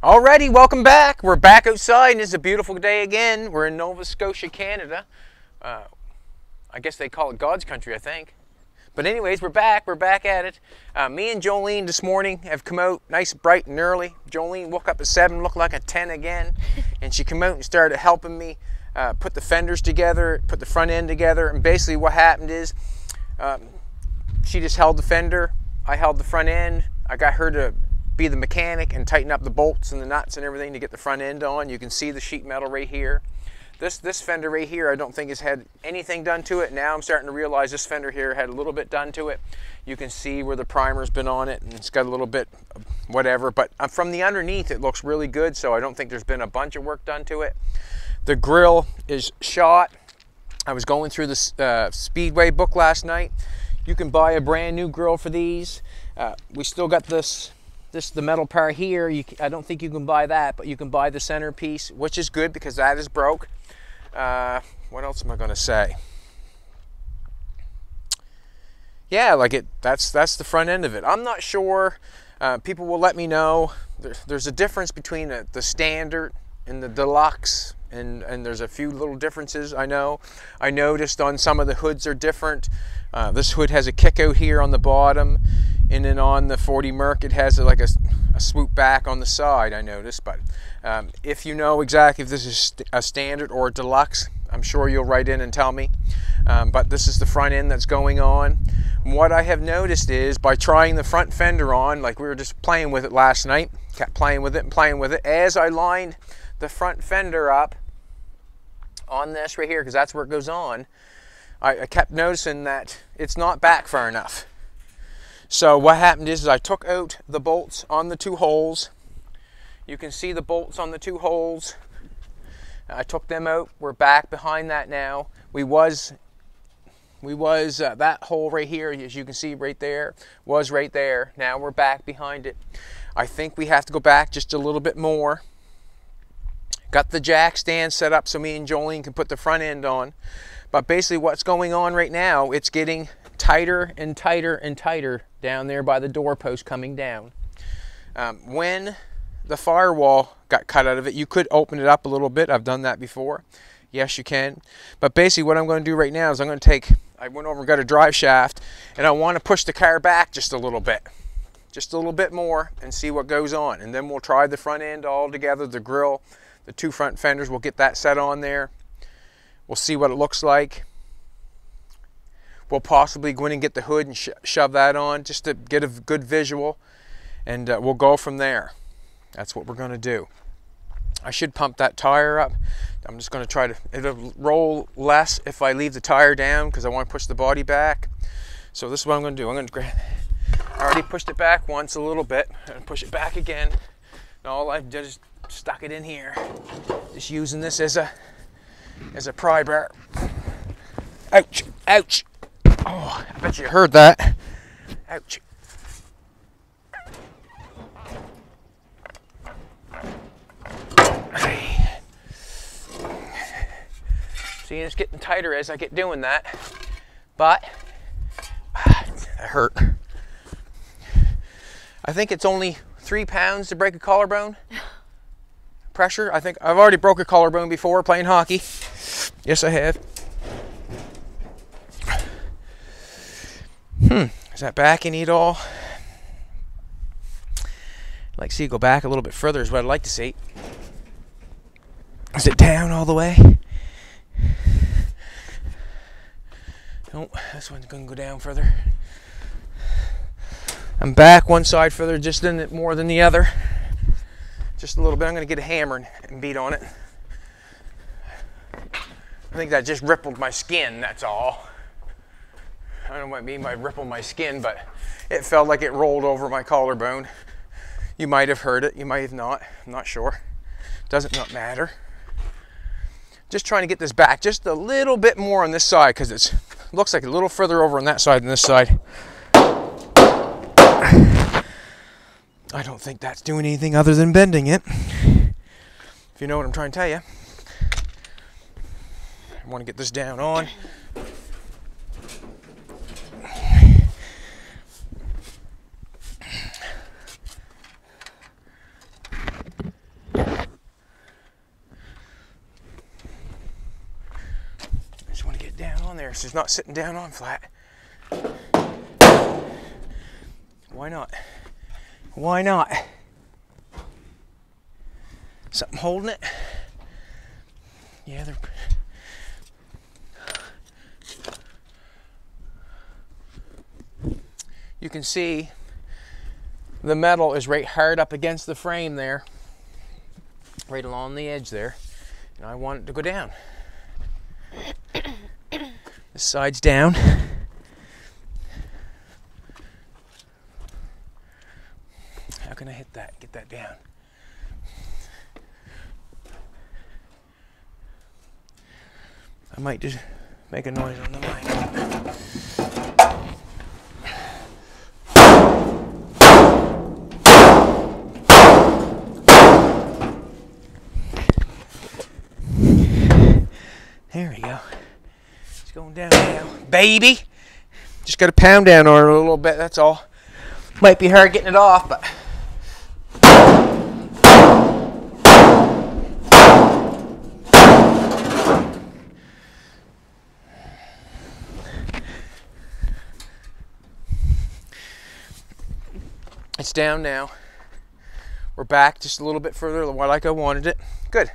Alrighty, welcome back. We're back outside and it's a beautiful day again. We're in Nova Scotia, Canada. I guess they call it God's country, I think. But anyways, we're back at it. Me and Jolene this morning have come out nice, bright and early. Jolene woke up at 7, looked like a 10 again. And she came out and started helping me put the fenders together, put the front end together. And basically what happened is she just held the fender, I held the front end. I got her to be the mechanic and tighten up the bolts and the nuts and everything to get the front end on. You can see the sheet metal right here. This fender right here, I don't think has had anything done to it. Now I'm starting to realize this fender here had a little bit done to it. You can see where the primer's been on it and it's got a little bit of whatever, but from the underneath it looks really good, so I don't think there's been a bunch of work done to it. The grill is shot. I was going through the Speedway book last night. You can buy a brand new grill for these. We still got the metal part here. I don't think you can buy that, but you can buy the centerpiece, which is good because that is broke. What else am I going to say? Yeah, that's the front end of it. I'm not sure. People will let me know. There's a difference between the standard and the deluxe, and there's a few little differences. I know. I noticed on some of the hoods are different. This hood has a kick out here on the bottom, and then on the 40 Merc it has like a swoop back on the side, I noticed. But if you know exactly if this is a standard or a deluxe, I'm sure you'll write in and tell me. But this is the front end that's going on. And what I have noticed is by trying the front fender on, like we were just playing with it last night, kept playing with it and playing with it, as I lined the front fender up on this right here, because that's where it goes on, I kept noticing that it's not back far enough. So what happened is I took out the bolts on the two holes. You can see the bolts on the two holes. I took them out. We're back behind that now. We was that hole right here, as you can see right there, was right there. Now we're back behind it. I think we have to go back just a little bit more. Got the jack stand set up so me and Jolene can put the front end on. But basically what's going on right now, it's getting tighter and tighter and tighter down there by the doorpost coming down. When the firewall got cut out of it, you could open it up a little bit. I've done that before. Yes, you can. But basically what I'm going to do right now is I went over and got a drive shaft, and I want to push the car back just a little bit more and see what goes on. And then we'll try the front end all together, the grill, the two front fenders, we'll get that set on there. We'll see what it looks like. We'll possibly go in and get the hood and shove that on just to get a good visual, and we'll go from there. That's what we're going to do. I should pump that tire up. I'm just going to try to, it'll roll less if I leave the tire down because I want to push the body back. So this is what I'm going to do. I'm going to grab, I already pushed it back once a little bit, and push it back again. And all I've done is stuck it in here. Just using this as a pry bar. Ouch, ouch. Oh, I bet you heard that. Ouch. See, it's getting tighter as I get doing that, but that hurt. I think it's only 3 pounds to break a collarbone. Pressure. I think I've already broke a collarbone before playing hockey. Yes, I have. Is that back in it all? I'd like to see it go back a little bit further is what I'd like to see. Is it down all the way? Nope, this one's going to go down further. I'm back one side further, just in it more than the other. Just a little bit. I'm going to get a hammer and beat on it. I think that just rippled my skin, that's all. I don't know what I mean by ripple my skin, but it felt like it rolled over my collarbone. You might have heard it, you might have not. I'm not sure. Doesn't not matter. Just trying to get this back just a little bit more on this side because it looks like a little further over on that side than this side. I don't think that's doing anything other than bending it. If you know what I'm trying to tell you. I want to get this down on. on there so it's not sitting down on flat. Why not? Why not? Something holding it? Yeah, they're... You can see the metal is right hard up against the frame there, right along the edge there, and I want it to go down. This side's down. How can I hit that? Get that down. I might just make a noise on the mic. There we go. It's going down now, baby. Just got to pound down on it a little bit, that's all. Might be hard getting it off, but... It's down now. We're back just a little bit further like I wanted it. Good.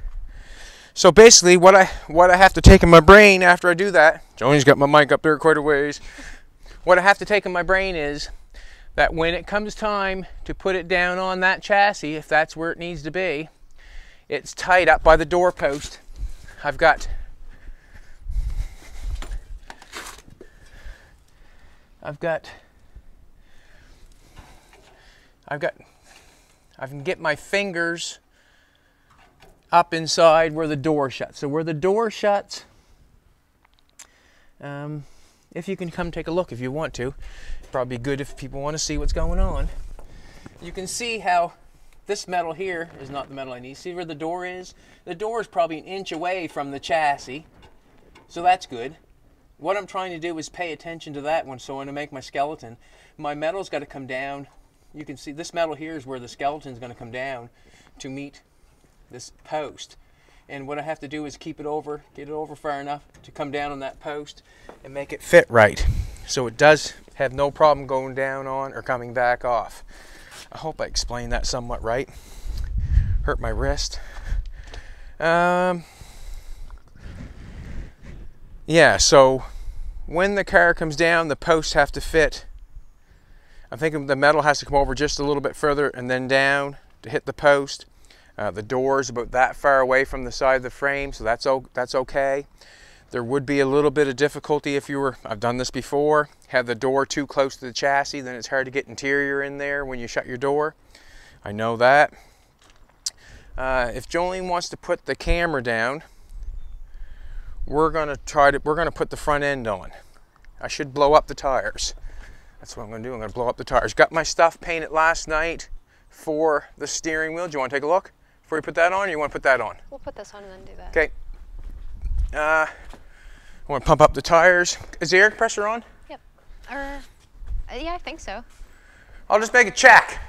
So basically what I have to take in my brain after I do that, Joni's got my mic up there quite a ways. What I have to take in my brain is that when it comes time to put it down on that chassis, if that's where it needs to be, it's tied up by the door post. I've got I can get my fingers up inside where the door shuts. So where the door shuts, if you can come take a look if you want to, probably good if people want to see what's going on. You can see how this metal here is not the metal I need. See where the door is? The door is probably an inch away from the chassis, so that's good. What I'm trying to do is pay attention to that one, so when I make my skeleton, my metal's got to come down. You can see this metal here is where the skeleton's going to come down to meet this post, and what I have to do is keep it over, get it over far enough to come down on that post and make it fit right, so it does have no problem going down on or coming back off. I hope I explained that somewhat right. Hurt my wrist. Yeah, so when the car comes down, the posts have to fit. I'm thinking the metal has to come over just a little bit further and then down to hit the post. The door is about that far away from the side of the frame, so that's okay. There would be a little bit of difficulty if you were, I've done this before, have the door too close to the chassis, then it's hard to get interior in there when you shut your door. I know that. If Jolene wants to put the camera down, we're gonna put the front end on. I should blow up the tires. That's what I'm gonna do. I'm gonna blow up the tires. Got my stuff painted last night for the steering wheel. Do you want to take a look before you put that on, or you want to put that on? We'll put this on and then do that. Okay. I want to pump up the tires. Is the air compressor on? Yep. Yeah, I think so. I'll just make a check.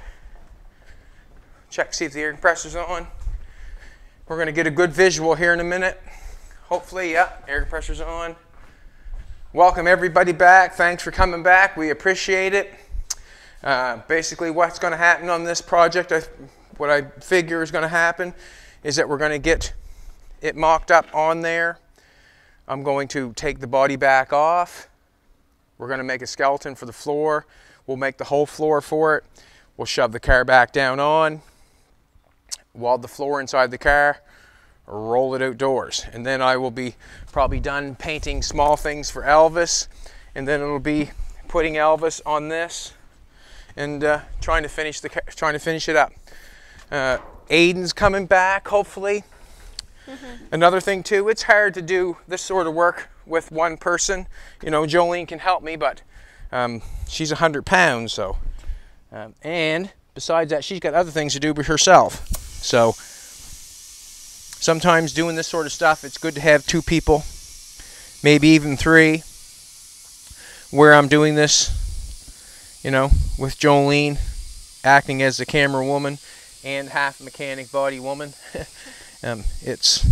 Check, see if the air compressor's on. We're going to get a good visual here in a minute. Hopefully, yeah, air compressor's on. Welcome everybody back. Thanks for coming back. We appreciate it. Basically, what's going to happen on this project, what I figure is going to happen, is that we're going to get it mocked up on there. I'm going to take the body back off. We're going to make a skeleton for the floor. We'll make the whole floor for it. We'll shove the car back down on, weld the floor inside the car, roll it outdoors. And then I will be probably done painting small things for Elvis, and then it'll be putting Elvis on this and trying to finish it up. Aiden's coming back, hopefully. Another thing too, it's hard to do this sort of work with one person. You know, Jolene can help me, but she's 100 pounds, so. And besides that, she's got other things to do by herself. So sometimes doing this sort of stuff, it's good to have two people, maybe even three, where I'm doing this, you know, with Jolene acting as the camera woman and half mechanic body woman. It's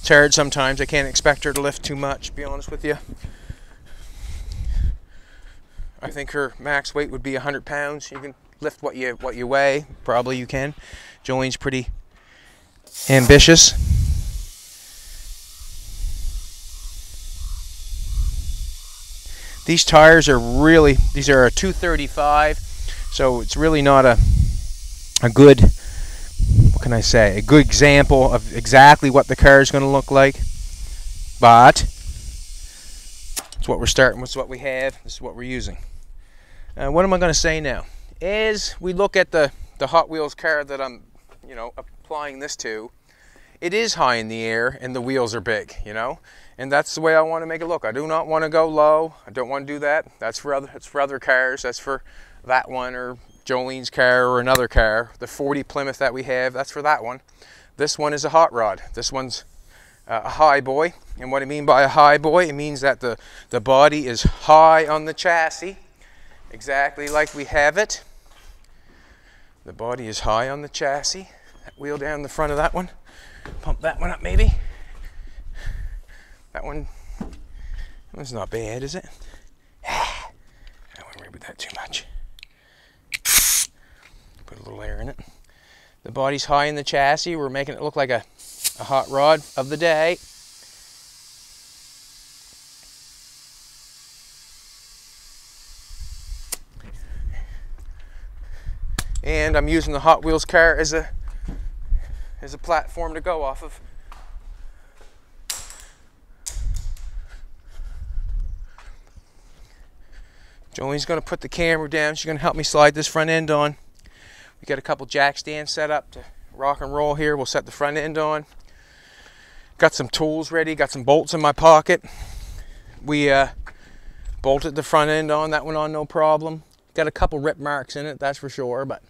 tired sometimes. I can't expect her to lift too much, to be honest with you. I think her max weight would be 100 pounds. You can lift what you weigh. Probably you can. Jolene's pretty ambitious. These tires are really, these are a 235, so it's really not a good, what can I say, a good example of exactly what the car is going to look like. But it's what we're starting with, it's what we have, this is what we're using. What am I going to say now? As we look at the Hot Wheels car that I'm, applying this to, it is high in the air and the wheels are big, and that's the way I want to make it look. I do not want to go low. I don't want to do that. It's for other cars. That's for that one or Jolene's car or another car. The 40 Plymouth that we have, that's for that one. This one is a hot rod. This one's a high boy, and what I mean by a high boy, it means that the body is high on the chassis, exactly like we have it. The body is high on the chassis. That wheel down the front of that one. Pump that one up maybe. That one's not bad, is it? I won't worry about that too much. Put a little air in it. The body's high in the chassis. We're making it look like a hot rod of the day. And I'm using the Hot Wheels car as a platform to go off of. Jolene's going to put the camera down. She's going to help me slide this front end on. We got a couple jack stands set up to rock and roll here. We'll set the front end on. Got some tools ready. Got some bolts in my pocket. We bolted the front end on. That went on no problem. Got a couple rip marks in it, that's for sure, but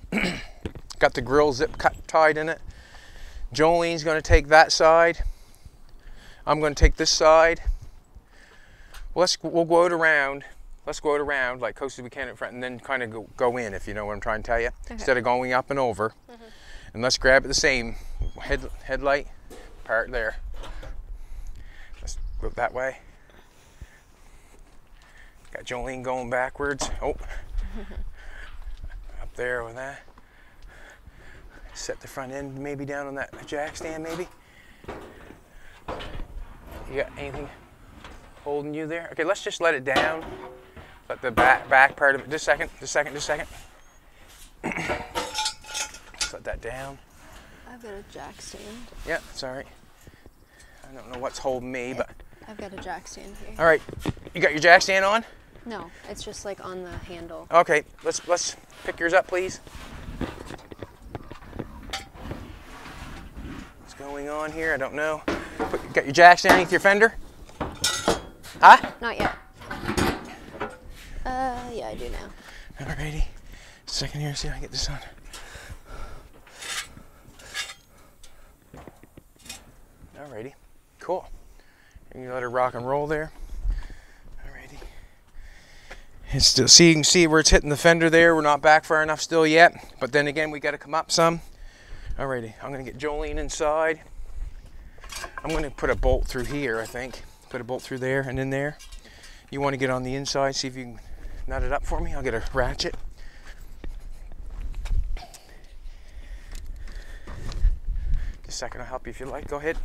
got the grill zip tied in it. Jolene's going to take that side. I'm going to take this side. We'll go it around. Let's go it around like close as we can in front, and then kind of go in, if you know what I'm trying to tell you. Okay. Instead of going up and over. Mm-hmm. And let's grab it the same headlight part there. Let's go that way. Got Jolene going backwards. Oh. Up there with that. Set the front end maybe down on that jack stand maybe. You got anything holding you there? Okay, let's just let it down. Let the back part of it, just a second. Just let that down. I've got a jack stand. Yeah, it's all right. I don't know what's holding me, but. I've got a jack stand here. All right, you got your jack stand on? No, it's just like on the handle. Okay, let's pick yours up, please. What's going on here? I don't know. Got your jack stand underneath your fender? Huh? Not yet. Yeah, I do now. Alrighty. Second here, see if I can get this on. Alrighty. Cool. You can let her rock and roll there. Alrighty. It's still, see, you can see where it's hitting the fender there. We're not back far enough still yet, but then again, we got to come up some. Alrighty, I'm gonna get Jolene inside. I'm gonna put a bolt through here, I think. Put a bolt through there and in there. You want to get on the inside, see if you can nut it up for me. I'll get a ratchet. Just a second, I'll help you if you like. Go ahead.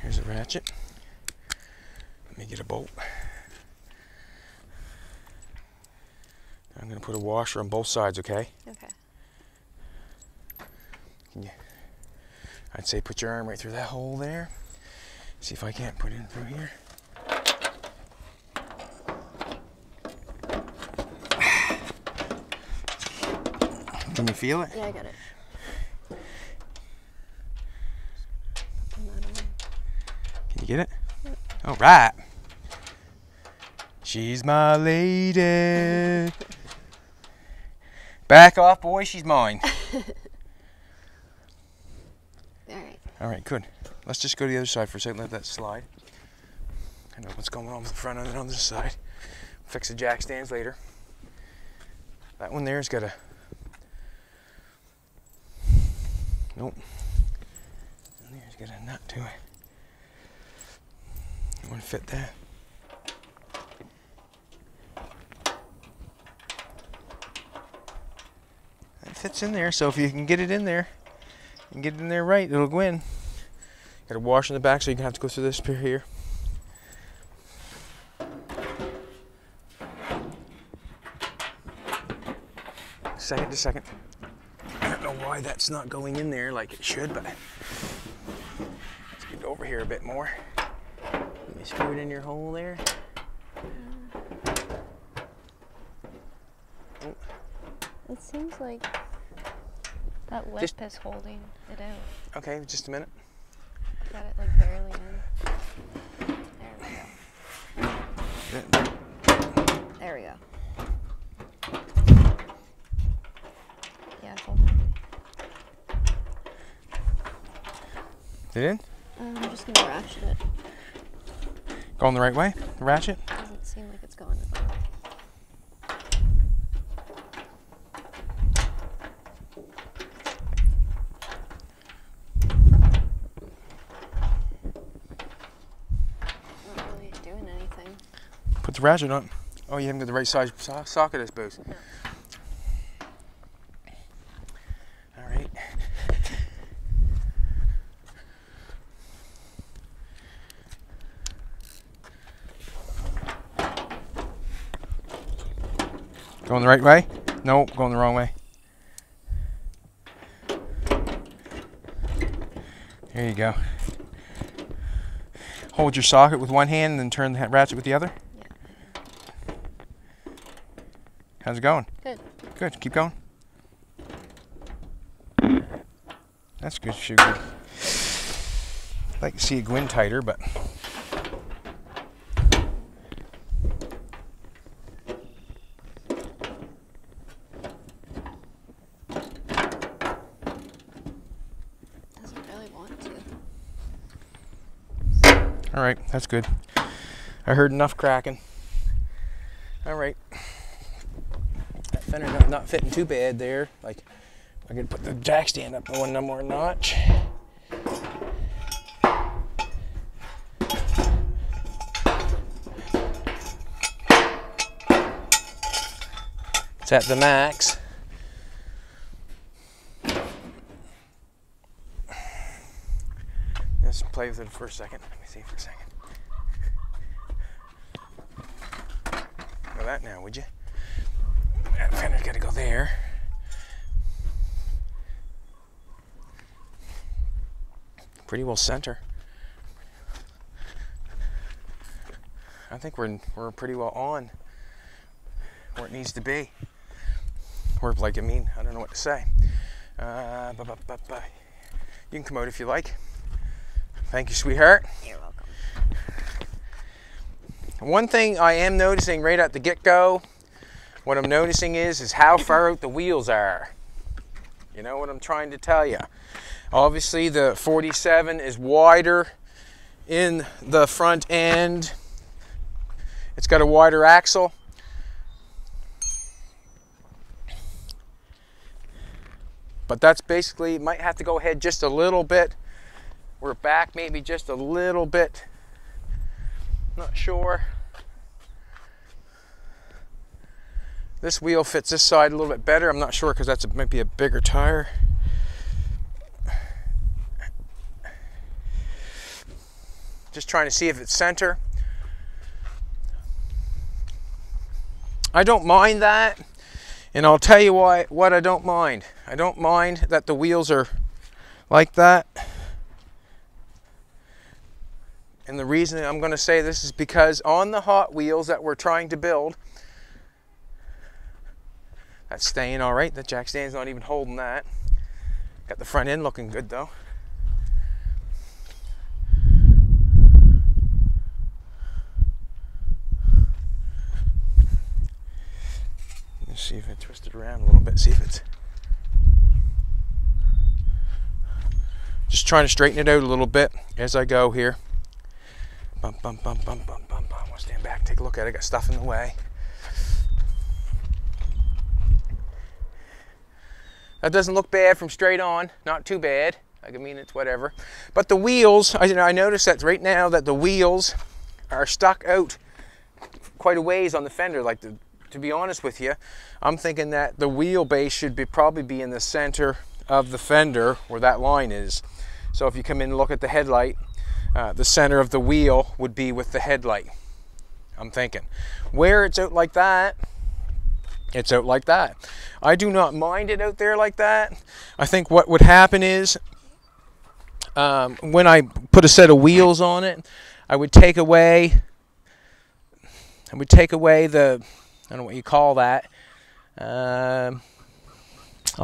Here's a ratchet. Let me get a bolt. I'm going to put a washer on both sides, okay? Okay. Yeah. I'd say put your arm right through that hole there. See if I can't put it in through here. Can you feel it? Yeah, I got it. Can you get it? Yep. All right. She's my lady. Back off, boy. She's mine. All right, good. Let's just go to the other side for a second. Let that slide. I know what's going on with the front end on this side. Fix the jack stands later. That one there's got a Nope. And there's got a nut to it. I want to fit that. It fits in there, so if you can get it in there and get it in there right, it'll go in. Got a washer in the back, so you can have to go through this here. Just a second. I don't know why that's not going in there like it should, but let's get over here a bit more. Let me screw it in your hole there. Oh. It seems like that lip is holding it out. Okay, just a minute. Got it like barely in. There we go. There we go. Yeah, it's holding. Get in? I'm just gonna ratchet it. Going the right way? The ratchet? Doesn't seem like it's going the right way. Not really doing anything. Put the ratchet on. Oh, you haven't got the right size socket, I suppose. No. All right. Going the right way? No, going the wrong way. There you go. Hold your socket with one hand and then turn the ratchet with the other. Yeah. How's it going? Good. Good. Keep going. That's good. Shoot. I'd like to see it go in tighter, but Doesn't really want to. all right. That's good. I heard enough cracking. All right. That fender not fitting too bad there. Like, I could put the jack stand up one more notch. It's at the max. Let's play with it for a second. Let me see for a second. Go that now, would you? That fender's got to go there. Pretty well center. I think we're pretty well on where it needs to be. Or like, I don't know what to say. You can come out if you like. Thank you, sweetheart. You're welcome. One thing I am noticing right at the get-go, what I'm noticing is how far out the wheels are. You know what I'm trying to tell you. Obviously the 47 is wider in the front end. It's got a wider axle. But that's basically, might have to go ahead just a little bit. We're back maybe just a little bit. Not sure. This wheel fits this side a little bit better. I'm not sure because that's might be a bigger tire. Just trying to see if it's center. I don't mind that, and I'll tell you what I don't mind. I don't mind that the wheels are like that. And the reason I'm going to say this is because on the Hot Wheels that we're trying to build, that's staying all right. The jack stand's not even holding that. Got the front end looking good though. Let's see if I twist it around a little bit, see if it's... Just trying to straighten it out a little bit as I go here. Bump, bump, bump, bump, bump, bump, bump. I'll stand back and take a look at it. I got stuff in the way. That doesn't look bad from straight on, not too bad. I mean, it's whatever. But the wheels, I noticed that right now that the wheels are stuck out quite a ways on the fender. Like, to be honest with you, I'm thinking that the wheelbase should probably be in the center of the fender where that line is. So if you come in and look at the headlight, the center of the wheel would be with the headlight. I'm thinking. Where it's out like that, it's out like that. I do not mind it out there like that. I think what would happen is, when I put a set of wheels on it, I would take away the, I don't know what you call that. I'll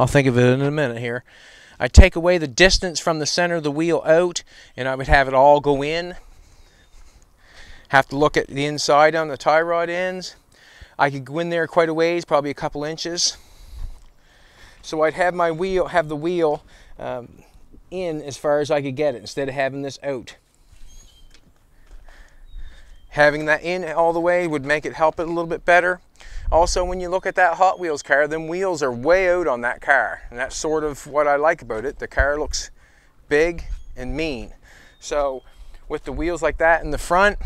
think of it in a minute here. I'd take away the distance from the center of the wheel out, and I would have it all go in. Have to look at the inside on the tie rod ends. I could go in there quite a ways, probably a couple inches. So I'd have the wheel in as far as I could get it, instead of having this out. Having that in all the way would make it help it a little bit better. Also, when you look at that Hot Wheels car, them wheels are way out on that car, and that's sort of what I like about it. The car looks big and mean. So with the wheels like that in the front,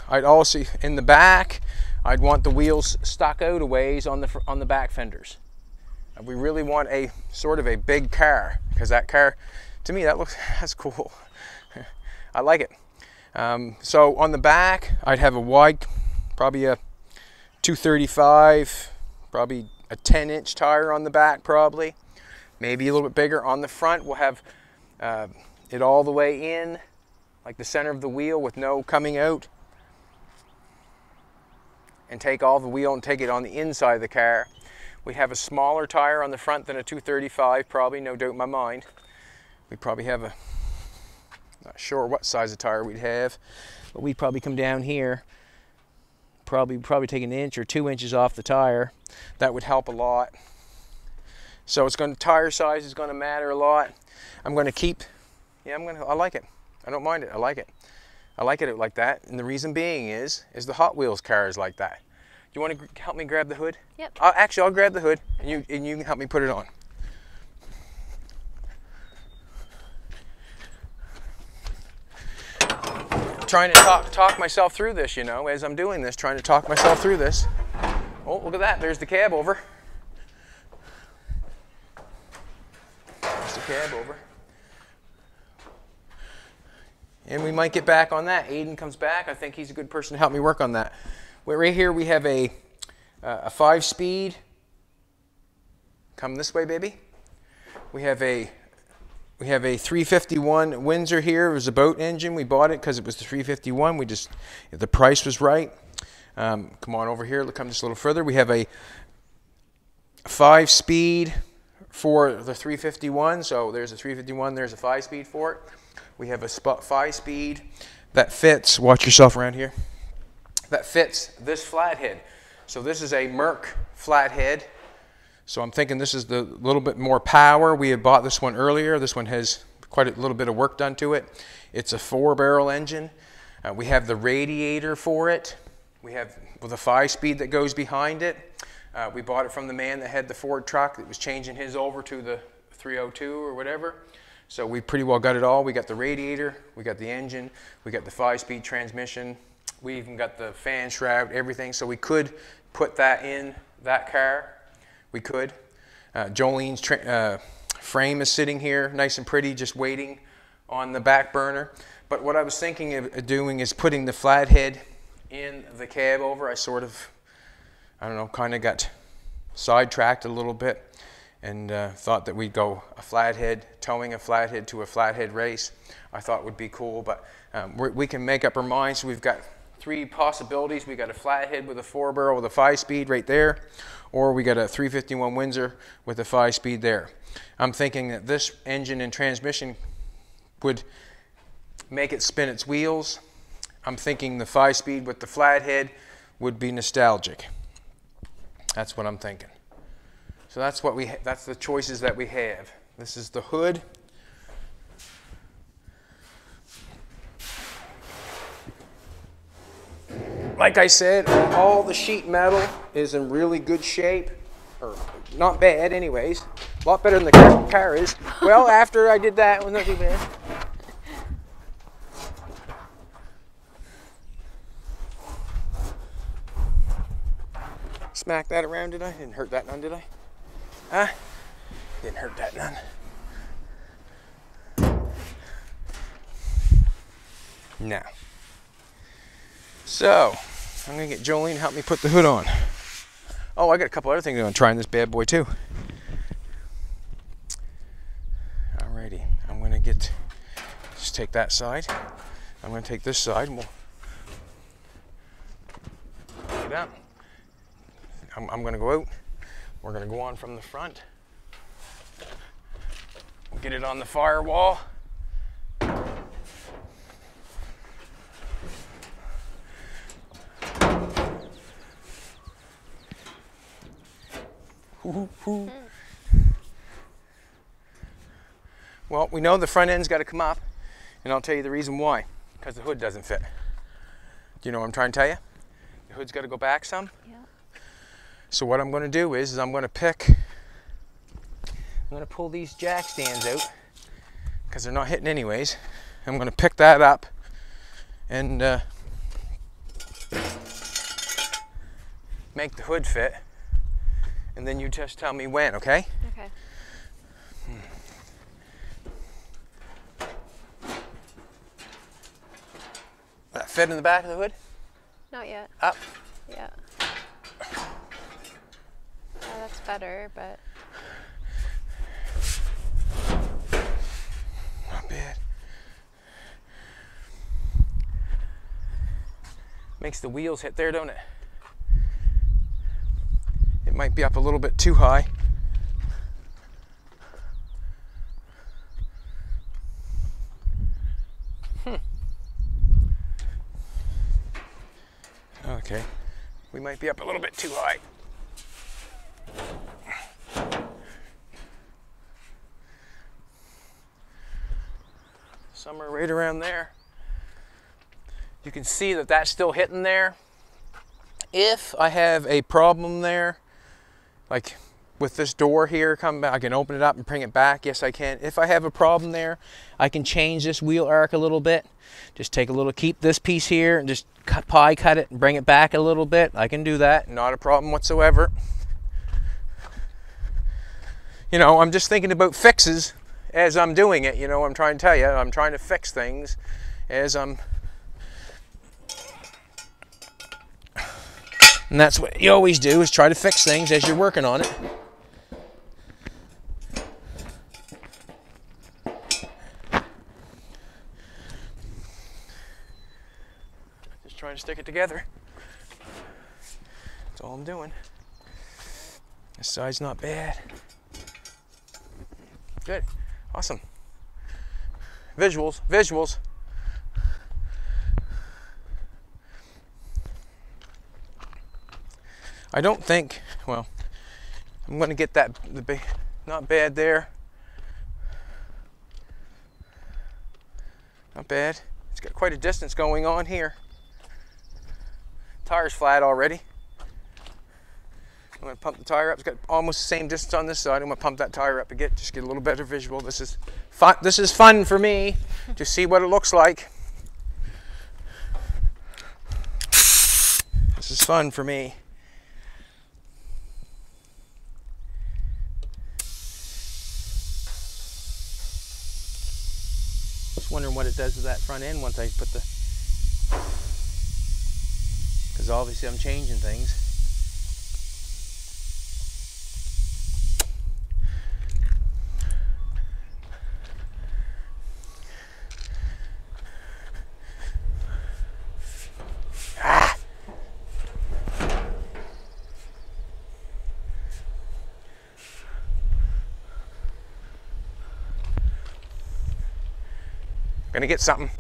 I'd also, in the back, I'd want the wheels stuck out a ways on the back fenders. We really want a sort of a big car, because that car, to me, that's cool. I like it. So on the back, I'd have a wide, probably a 235, probably a 10-inch tire on the back, probably. Maybe a little bit bigger. On the front, we'll have it all the way in, like the center of the wheel with no coming out. And take all the wheel and take it on the inside of the car. We have a smaller tire on the front than a 235, probably, no doubt in my mind. We probably have a, not sure what size of tire we'd have, but we'd probably come down here, probably take an inch or 2 inches off the tire. That would help a lot. So tire size is going to matter a lot. I'm going to keep, I like it. I don't mind it. I like it. I like it like that, and the reason being is the Hot Wheels car is like that. Do you want to help me grab the hood? Yep. Actually, I'll grab the hood, and you can help me put it on. Trying to talk myself through this, you know, as I'm doing this, trying to talk myself through this. Oh, look at that. There's the cab over. There's the cab over. And we might get back on that. Aiden comes back. I think he's a good person to help me work on that. Right here we have a 5-speed. Come this way, baby. We have a 351 Windsor here. It was a boat engine. We bought it because it was the 351. The price was right. Come on over here. Come just a little further. We have a 5-speed for the 351. So there's a 351. There's a 5-speed for it. We have a 5-speed that fits, watch yourself around here, that fits this flathead. So this is a Merc flathead. So I'm thinking this is the little bit more power. We had bought this one earlier. This one has quite a little bit of work done to it. It's a 4-barrel engine. We have the radiator for it. We have the 5-speed that goes behind it. We bought it from the man that had the Ford truck that was changing his over to the 302 or whatever. So we pretty well got it all. We got the radiator, we got the engine, we got the 5-speed transmission, we even got the fan shroud, everything. So we could put that in that car. We could. Jolene's frame is sitting here, nice and pretty, just waiting on the back burner. But what I was thinking of doing is putting the flathead in the cab over. I sort of, I don't know, kind of got sidetracked a little bit. And thought that we'd go a flathead, towing a flathead to a flathead race. I thought would be cool, but we can make up our minds. So we've got 3 possibilities. We got a flathead with a 4-barrel with a 5-speed right there, or we got a 351 Windsor with a 5-speed there. I'm thinking that this engine and transmission would make it spin its wheels. I'm thinking the 5-speed with the flathead would be nostalgic. That's what I'm thinking. So that's that's the choices that we have. This is the hood. Like I said, all the sheet metal is in really good shape, or not bad anyways. A lot better than the car is. Well, after I did that, it was not too bad. Smack that around, did I? Didn't hurt that none, did I? Huh? Didn't hurt that none. Now, so I'm gonna get Jolene to help me put the hood on. Oh, I got a couple other things I'm gonna try in this bad boy too. Alrighty, I'm gonna just take that side. I'm gonna take this side and we'll get it out. I'm gonna go out. We're gonna go on from the front. Get it on the firewall. Well, we know the front end's got to come up, and I'll tell you the reason why. Because the hood doesn't fit. Do you know what I'm trying to tell you? The hood's got to go back some. Yeah. So what I'm going to do is I'm going to pull these jack stands out because they're not hitting anyways. I'm going to pick that up and make the hood fit. And then you just tell me when, okay? Okay. That fit in the back of the hood? Not yet. Up. Yeah. Oh, that's better, but... Not bad. Makes the wheels hit there, don't it? It might be up a little bit too high. Okay, we might be up a little bit too high. Somewhere right around there. You can see that that's still hitting there. If I have a problem there, like with this door here, I can open it up and bring it back. Yes, I can. If I have a problem there, I can change this wheel arc a little bit. Just keep this piece here and just cut it and bring it back a little bit. I can do that, not a problem whatsoever. You know, I'm just thinking about fixes as I'm doing it. You know, I'm trying to tell you, I'm trying to fix things as I'm... And that's what you always do, is try to fix things as you're working on it. Just trying to stick it together. That's all I'm doing. This side's not bad. Good. Awesome. Visuals, visuals. I don't think, well, I'm going to get that, not bad there. Not bad. It's got quite a distance going on here. Tire's flat already. I'm going to pump the tire up. It's got almost the same distance on this side. I'm going to pump that tire up to just get a little better visual. This is fun. This is fun for me to see what it looks like. This is fun for me. Just wondering what it does to that front end once I put the, because obviously I'm changing things. Gonna get something.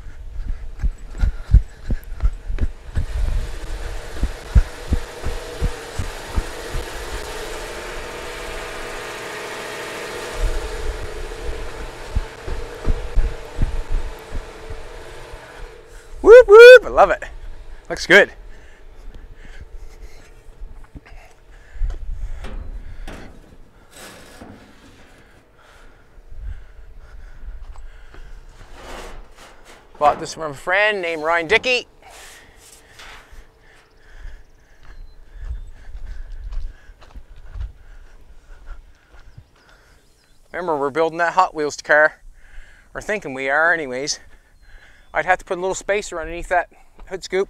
Whoop whoop, I love it. Looks good. Bought this from a friend named Ryan Dickey. Remember, we're building that Hot Wheels car. We're thinking we are anyways. I'd have to put a little spacer underneath that hood scoop.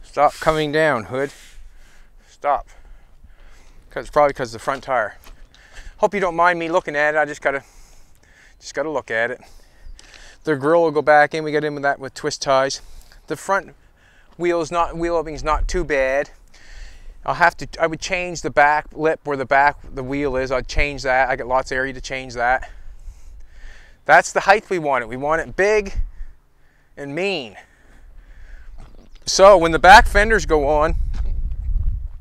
Stop coming down, hood. Stop. Probably because of the front tire. Hope you don't mind me looking at it. I just gotta look at it. The grill will go back in. We got in with that with twist ties. The front wheel opening's not too bad. I would change the back lip where the wheel is. I'd change that. I got lots of area to change that. That's the height we want it. We want it big and mean. So when the back fenders go on,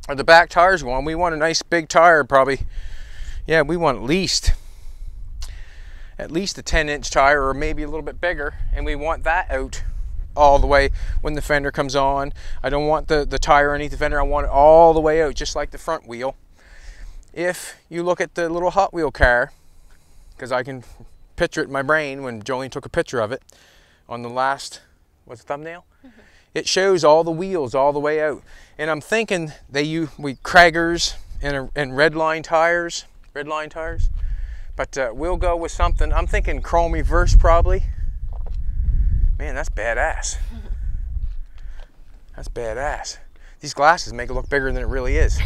or the back tires go on, we want a nice big tire, probably. Yeah, we want at least a 10-inch tire, or maybe a little bit bigger, and we want that out all the way when the fender comes on. I don't want the tire underneath the fender. I want it all the way out, just like the front wheel. If you look at the little Hot Wheel car, because I can picture it in my brain when Jolene took a picture of it on the last, what's the thumbnail? Mm-hmm. It shows all the wheels all the way out. And I'm thinking we Kraggers and red line tires. But we'll go with something. I'm thinking chrome reverse probably. Man, that's badass. That's badass. These glasses make it look bigger than it really is.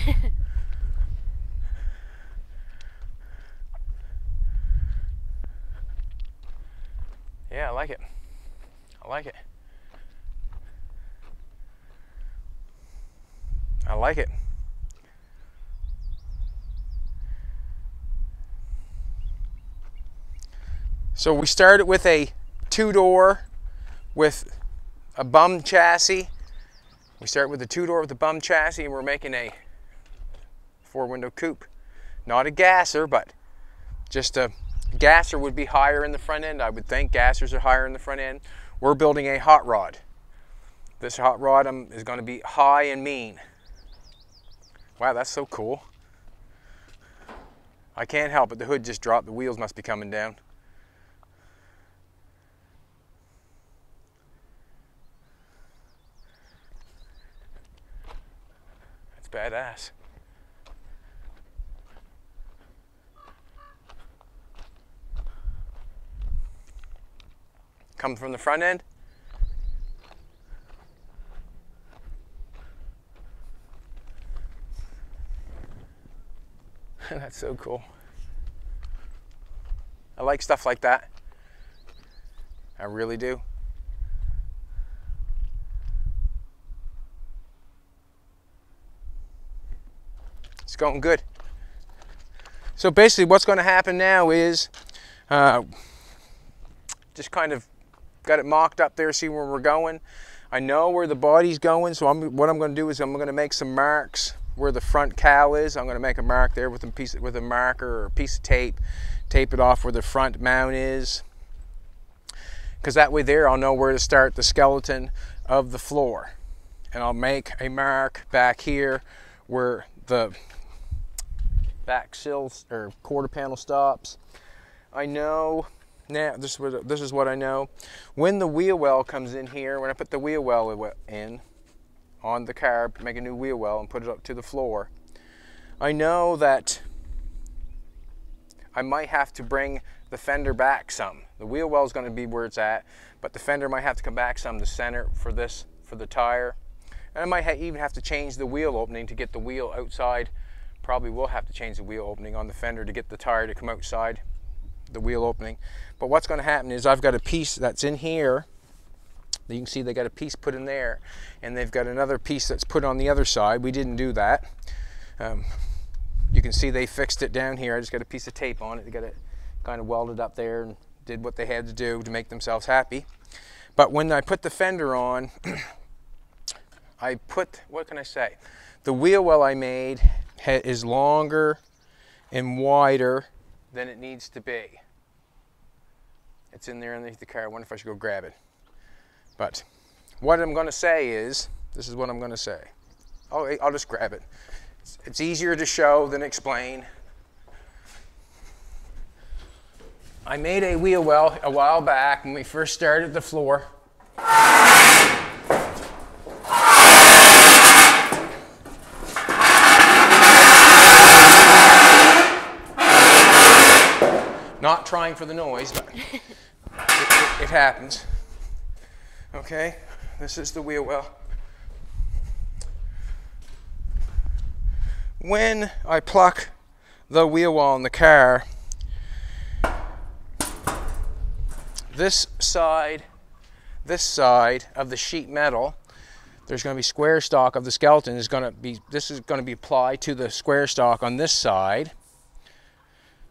Yeah, I like it. I like it. I like it. So we started with a 2-door with a bum chassis. We start with a 2-door with a bum chassis, and we're making a 4-window coupe. Not a gasser, but just a gasser would be higher in the front end, I would think. Gassers are higher in the front end. We're building a hot rod. This hot rod is going to be high and mean. Wow, that's so cool. I can't help it. The hood just dropped. The wheels must be coming down. That's badass. Coming from the front end. That's so cool. I like stuff like that. I really do. It's going good. So basically what's going to happen now is just kind of got it mocked up there, see where we're going. I know where the body's going, so what I'm going to do is I'm going to make some marks where the front cowl is. I'm going to make a mark there with a marker or a piece of tape. Tape it off where the front mount is, because that way there I'll know where to start the skeleton of the floor. And I'll make a mark back here where the back sills or quarter panel stops. I know now, this is what I know. When the wheel well comes in here, when I put the wheel well in on the car, make a new wheel well and put it up to the floor, I know that I might have to bring the fender back some. The wheel well is going to be where it's at, but the fender might have to come back some to center for the tire. And I might even have to change the wheel opening to get the wheel outside. Probably will have to change the wheel opening on the fender to get the tire to come outside the wheel opening. But what's going to happen is I've got a piece that's in here. You can see they got a piece put in there, and they've got another piece that's put on the other side. We didn't do that. You can see they fixed it down here. I just got a piece of tape on it. They got it kind of welded up there and did what they had to do to make themselves happy. But when I put the fender on, what can I say? The wheel well I made is longer and wider than it needs to be. It's in there underneath the car. I wonder if I should go grab it. But what I'm going to say is, this is what I'm going to say. Oh, I'll just grab it. It's easier to show than explain. I made a wheel well a while back when we first started the floor. Not trying for the noise, but it happens. Okay, this is the wheel well. When I pluck the wheel well in the car, this side of the sheet metal, there's going to be square stock of the skeleton this is going to be applied to the square stock on this side.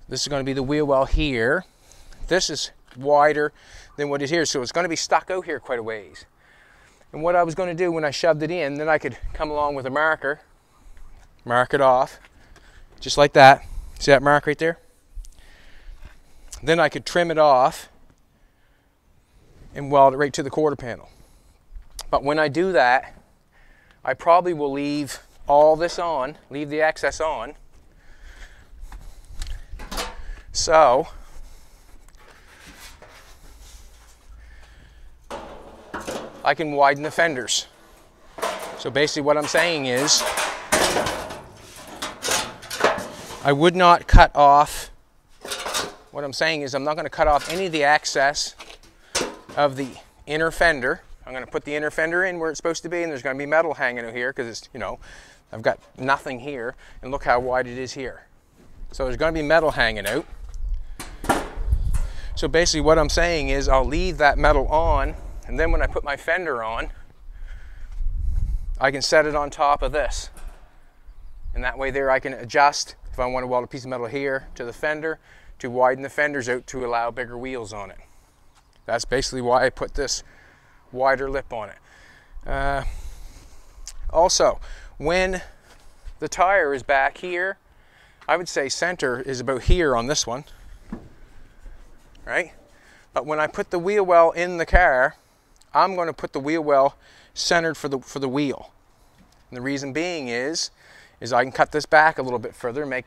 This is going to be the wheel well here. This is wider than what is here, so it's going to be stuck out here quite a ways. And what I was going to do when I shoved it in, then I could come along with a marker, mark it off, just like that. See that mark right there? Then I could trim it off and weld it right to the quarter panel. But when I do that, I probably will leave all this on, leave the excess on, so I can widen the fenders. So basically what I'm saying is I would not cut off, what I'm saying is I'm not going to cut off any of the excess of the inner fender. I'm going to put the inner fender in where it's supposed to be, and there's going to be metal hanging out here because it's, you know, I've got nothing here, and look how wide it is here. So there's going to be metal hanging out. So basically what I'm saying is I'll leave that metal on, and then when I put my fender on, I can set it on top of this. And that way there I can adjust, if I want to weld a piece of metal here to the fender, to widen the fenders out to allow bigger wheels on it. That's basically why I put this wider lip on it. Also, when the tire is back here, I would say center is about here on this one, right? But when I put the wheel well in the car, I'm going to put the wheel well centered for the wheel. And the reason being is I can cut this back a little bit further, make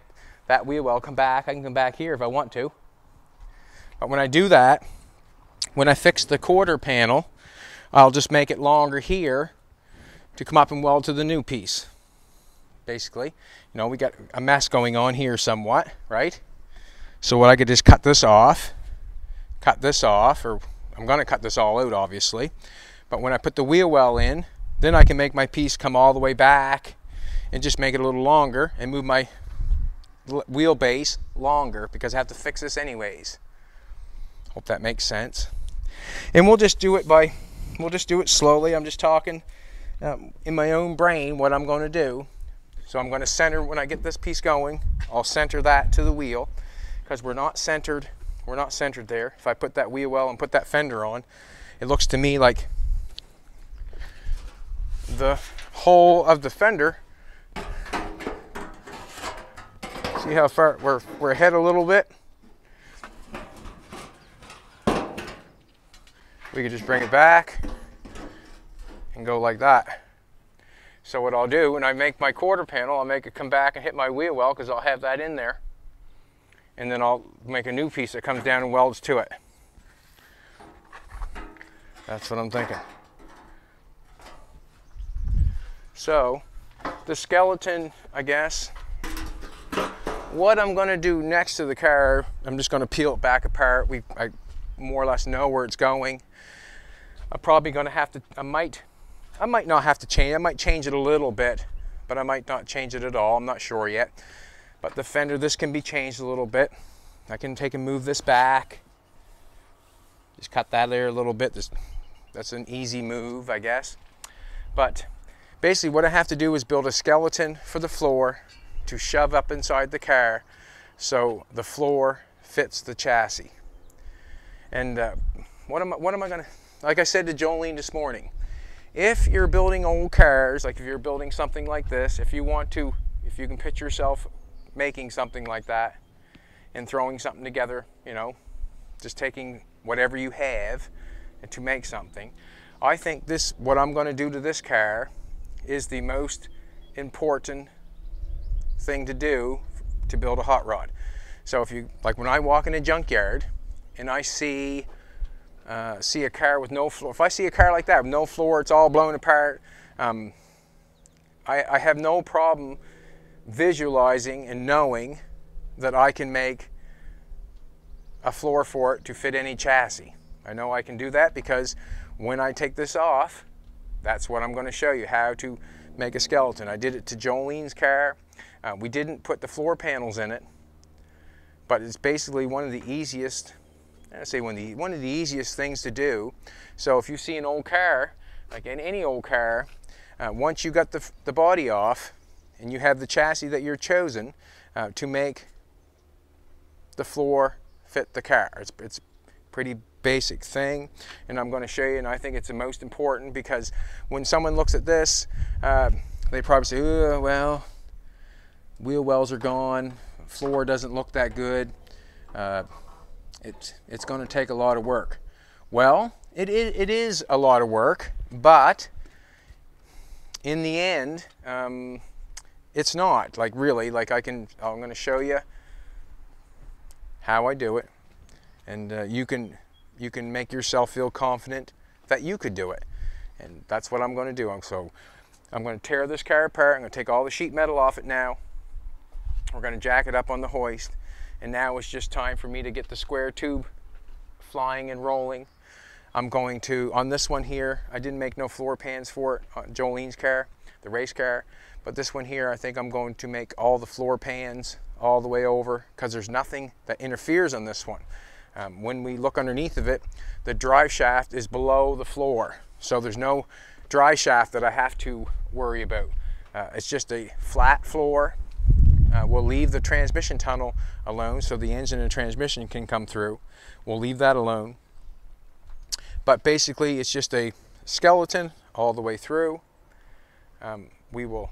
that wheel well come back. I can come back here if I want to. But when I do that, when I fix the quarter panel, I'll just make it longer here to come up and weld to the new piece. Basically, you know, we got a mess going on here somewhat, right? So what I could just cut this off, or I'm going to cut this all out obviously, but when I put the wheel well in, then I can make my piece come all the way back and just make it a little longer and move my wheelbase longer because I have to fix this anyways. Hope that makes sense. And we'll just do it slowly. I'm just talking in my own brain what I'm going to do. So I'm going to center, when I get this piece going, I'll center that to the wheel because we're not centered there. If I put that wheel well and put that fender on, it looks to me like the whole of the fender, see how far we're ahead a little bit? We could just bring it back and go like that. So what I'll do when I make my quarter panel, I'll make it come back and hit my wheel well because I'll have that in there. And then I'll make a new piece that comes down and welds to it. That's what I'm thinking. So the skeleton, I guess, what I'm going to do next to the car, I'm just going to peel it back apart. I more or less know where it's going. I'm probably going to have to, I might not have to change, I might change it a little bit, but I might not change it at all, I'm not sure yet. But the fender, this can be changed a little bit. I can take and move this back. Just cut that there a little bit. That's an easy move, I guess. But basically what I have to do is build a skeleton for the floor to shove up inside the car so the floor fits the chassis. And what am I gonna, like I said to Jolene this morning, if you're building old cars, like if you're building something like this, if you can picture yourself making something like that and throwing something together, you know, just taking whatever you have to make something, I think what I'm going to do to this car is the most important thing to do to build a hot rod. So if you, like when I walk in a junkyard and I see a car with no floor, if I see a car like that with no floor, it's all blown apart, I have no problem visualizing and knowing that I can make a floor for it to fit any chassis. I know I can do that because when I take this off, that's what I'm going to show you, how to make a skeleton. I did it to Jolene's car. We didn't put the floor panels in it, but it's basically one of the easiest, I say one of the easiest things to do. So if you see an old car, like in any old car, once you got the body off and you have the chassis that you're chosen to make the floor fit the car. It's a pretty basic thing, and I'm going to show you, and I think it's the most important, because when someone looks at this, they probably say, oh, well, wheel wells are gone, floor doesn't look that good, it's going to take a lot of work. Well, it is a lot of work, but in the end, it's not. Like really, like I'm going to show you how I do it, and you can make yourself feel confident that you could do it, and that's what I'm going to do. I'm going to tear this car apart. I'm going to take all the sheet metal off it now. We're going to jack it up on the hoist, and now it's just time for me to get the square tube flying and rolling. I'm going to, on this one here, I didn't make no floor pans for it on Jolene's car, the race car, but this one here, I think I'm going to make all the floor pans all the way over, because there's nothing that interferes on this one. When we look underneath of it, the drive shaft is below the floor, so there's no dry shaft that I have to worry about. It's just a flat floor. We'll leave the transmission tunnel alone so the engine and transmission can come through. We'll leave that alone. But basically it's just a skeleton all the way through. We will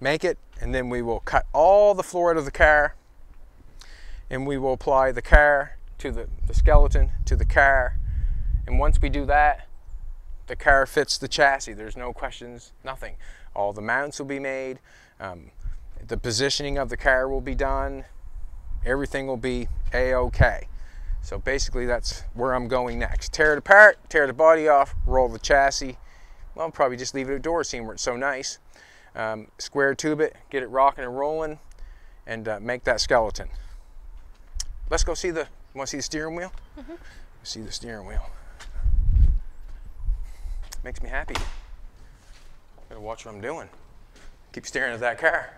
make it, and then we will cut all the floor out of the car, and we will apply the car to the skeleton to the car, and once we do that, the car fits the chassis. There's no questions, nothing. All the mounts will be made, the positioning of the car will be done, everything will be a-okay. So basically that's where I'm going next. Tear it apart, tear the body off, roll the chassis. Well, I'll probably just leave it outdoors, seeing where it's so nice. Square tube it, get it rocking and rolling, and make that skeleton. Let's go see the, you want to see the steering wheel? Mm-hmm. See the steering wheel. Makes me happy. Gotta watch what I'm doing. Keep staring at that car.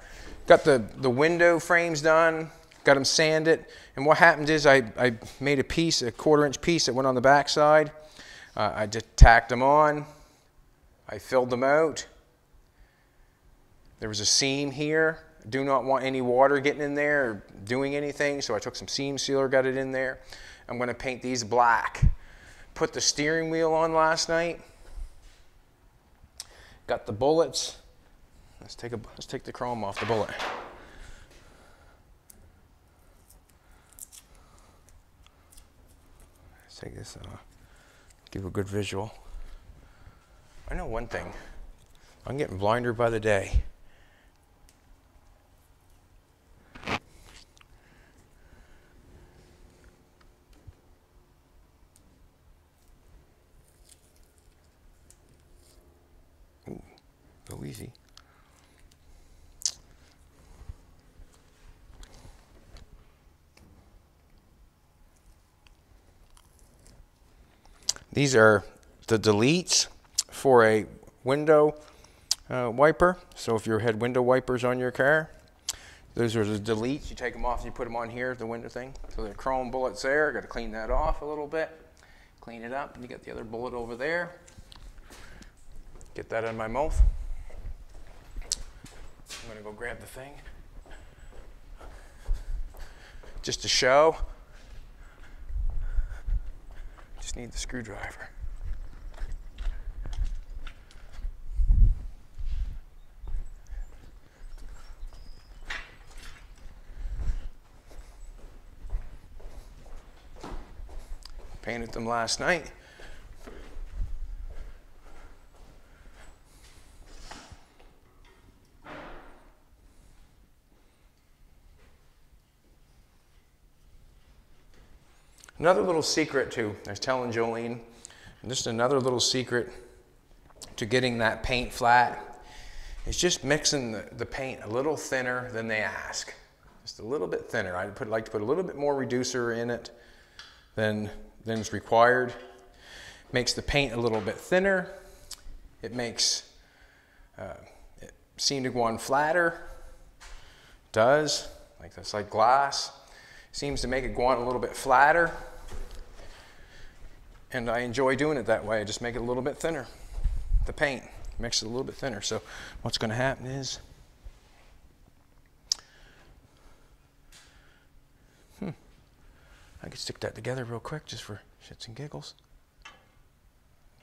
Got the window frames done, got them sanded, and what happened is I made a piece, a 1/4-inch piece that went on the back side. I just tacked them on. I filled them out. There was a seam here. I do not want any water getting in there or doing anything, so I took some seam sealer, got it in there. I'm going to paint these black. Put the steering wheel on last night. Got the bullets. Let's take the chrome off the bullet. Let's take this give a good visual. I know one thing. I'm getting blinder by the day. Ooh, go easy. These are the deletes for a window wiper. So if you had window wipers on your car, those are the deletes. You take them off and you put them on here, the window thing. So the chrome bullets there. Got to clean that off a little bit. Clean it up. And you got the other bullet over there. Get that out of my mouth. I'm going to go grab the thing. Just to show. Just need the screwdriver. Painted them last night. Another little secret too, I was telling Jolene, just another little secret to getting that paint flat is just mixing the paint a little thinner than they ask. Just a little bit thinner. I like to put a little bit more reducer in it than is required. Makes the paint a little bit thinner. It makes it seem to go on flatter. Does, like that's like glass. Seems to make it go on a little bit flatter. And I enjoy doing it that way. I just make it a little bit thinner. The paint makes it a little bit thinner. So what's going to happen is, I could stick that together real quick just for shits and giggles.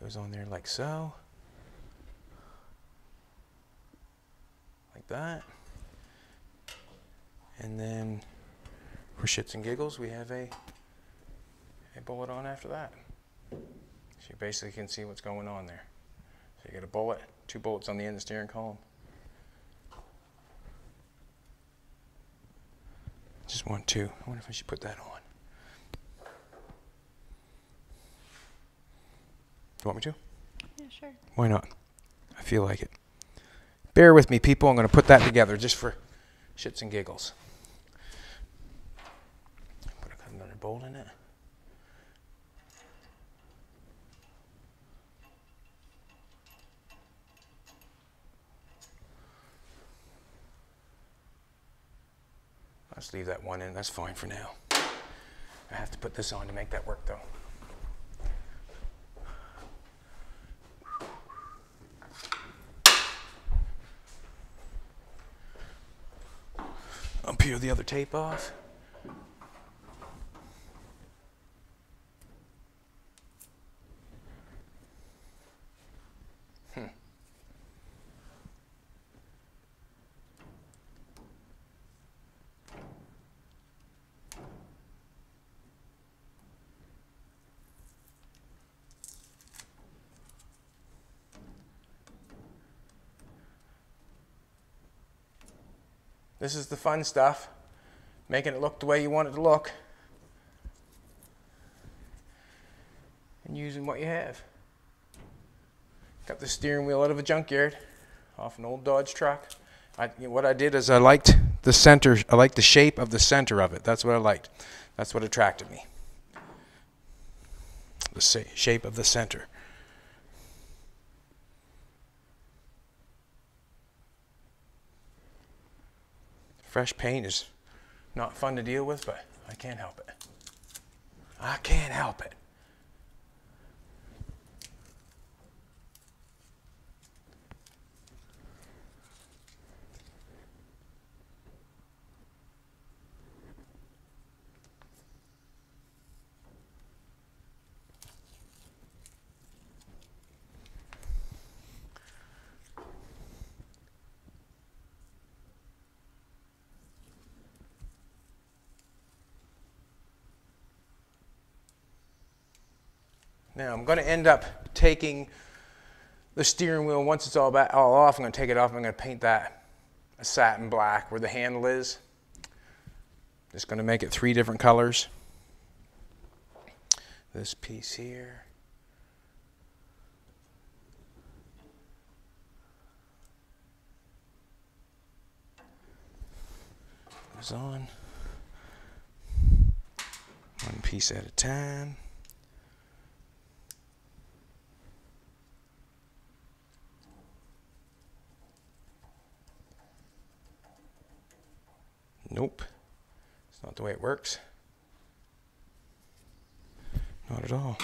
Goes on there like so. Like that. And then for shits and giggles, we have a bullet on after that. So you basically can see what's going on there. So you get a bullet, 2 bullets on the end of the steering column. Just 1, 2. I wonder if I should put that on. You want me to? Yeah, sure. Why not? I feel like it. Bear with me, people. I'm going to put that together just for shits and giggles. Put another bolt in it. Let's leave that one in. That's fine for now. I have to put this on to make that work, though. I'll peel the other tape off. This is the fun stuff, making it look the way you want it to look, and using what you have. Got the steering wheel out of a junkyard, off an old Dodge truck. What I did is I liked the center, I liked the shape of the center of it. That's what I liked. That's what attracted me. The shape of the center. Fresh paint is not fun to deal with, but I can't help it. I can't help it. Now I'm going to end up taking the steering wheel, once it's all off, I'm going to take it off. I'm going to paint that a satin black where the handle is. Just going to make it 3 different colors. This piece here. Goes on. 1 piece at a time. Nope, it's not the way it works. Not at all.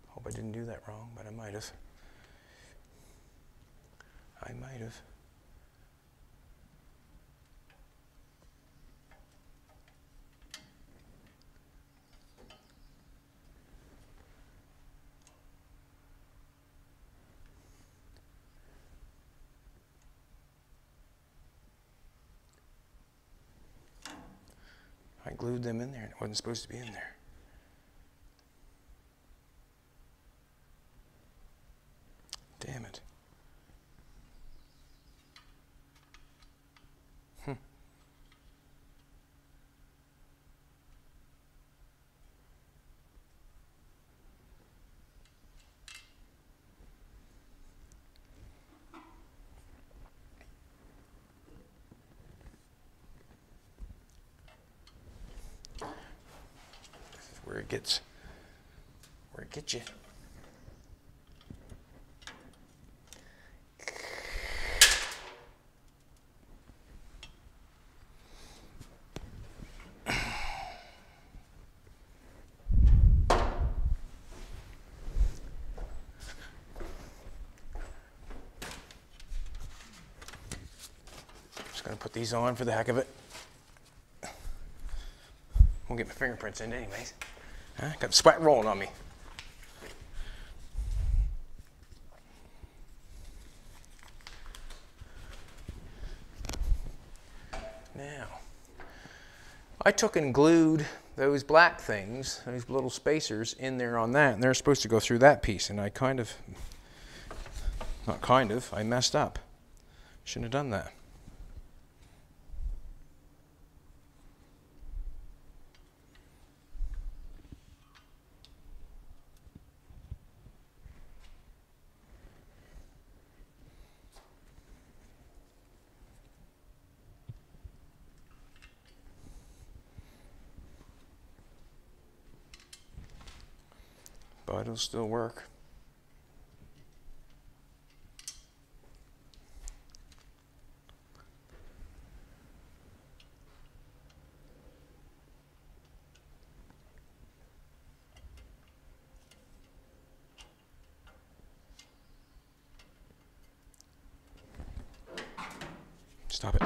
Hope I didn't do that wrong, but I might have. I might have. I glued them in there and it wasn't supposed to be in there. Damn it. where it gets you. Just gonna put these on for the heck of it. Won't get my fingerprints in anyways. Got the sweat rolling on me. Now, I took and glued those black things, those little spacers, in there on that, and they're supposed to go through that piece, and I I messed up. Shouldn't have done that. But it'll still work. Stop it.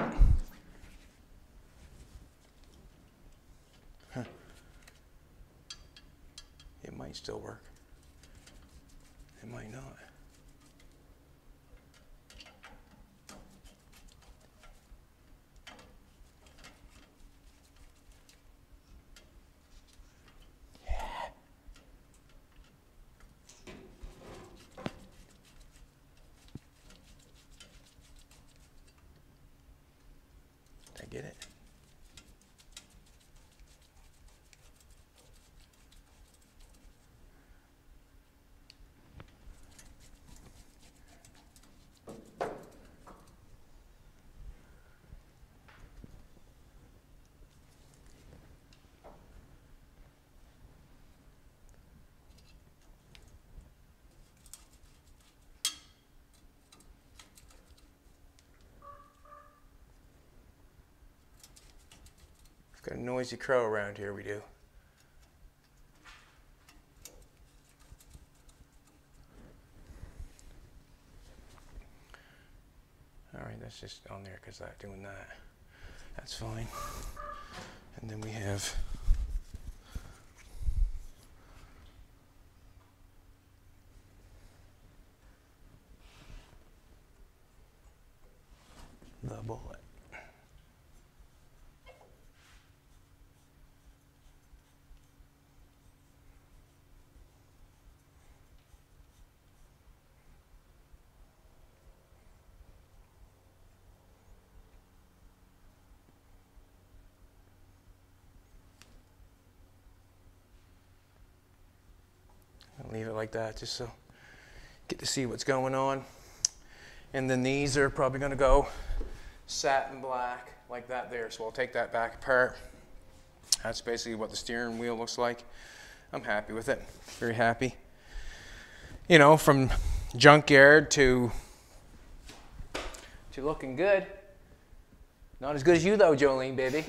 Huh. It might still work. It might not. Yeah. Did I get it? Got a noisy crow around here, we do. All right, that's just on there because I'm doing that. That's fine. And then we have the bullet. I'll leave it like that just so get to see what's going on. And then these are probably going to go satin black like that there. So I'll take that back apart. That's basically what the steering wheel looks like. I'm happy with it. Very happy. You know, from junkyard to looking good. Not as good as you though, Jolene, baby.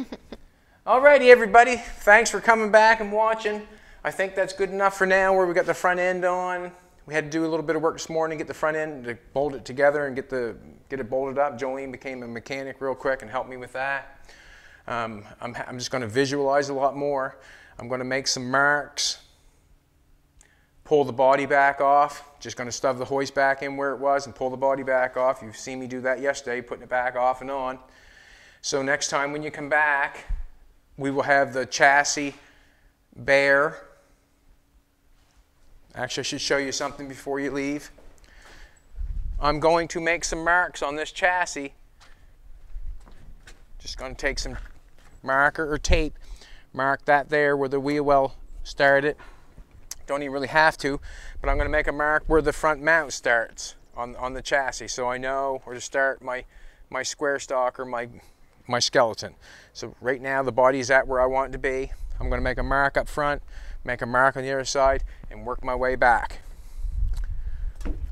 Alrighty, everybody. Thanks for coming back and watching. I think that's good enough for now where we got the front end on. We had to do a little bit of work this morning, get the front end to bolt it together and get it bolted up. Jolene became a mechanic real quick and helped me with that. I'm just going to visualize a lot more. I'm going to make some marks, pull the body back off. Just going to stuff the hoist back in where it was and pull the body back off. You've seen me do that yesterday, putting it back off and on. So next time when you come back, we will have the chassis bare. Actually, I should show you something before you leave. I'm going to make some marks on this chassis. Just going to take some marker or tape, mark that there where the wheel well started. Don't even really have to, but I'm going to make a mark where the front mount starts on the chassis, so I know where to start my square stock or my skeleton. So right now the body is at where I want it to be. I'm going to make a mark up front, make a mark on the other side, and work my way back.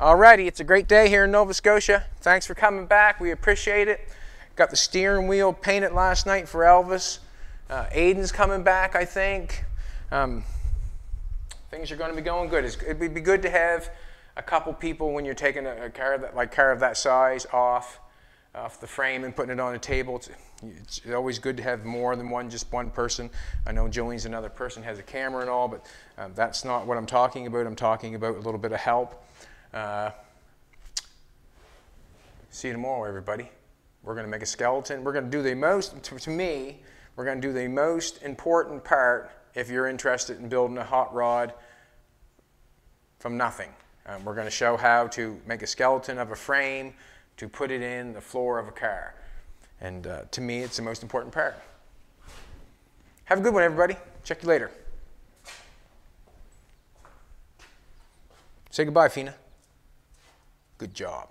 Alrighty, it's a great day here in Nova Scotia. Thanks for coming back. We appreciate it. Got the steering wheel painted last night for Elvis. Aiden's coming back, I think. Things are going to be going good. It would be good to have a couple people when you're taking a car of that size off the frame and putting it on a table. It's always good to have more than just one person. I know Jolene's another person, has a camera and all, but that's not what I'm talking about. I'm talking about a little bit of help. See you tomorrow, everybody. We're going to make a skeleton. We're going to do the most, to me, we're going to do the most important part if you're interested in building a hot rod from nothing. We're going to show how to make a skeleton of a frame to put it in the floor of a car. And to me, it's the most important part. Have a good one, everybody. Check you later. Say goodbye, Fina. Good job.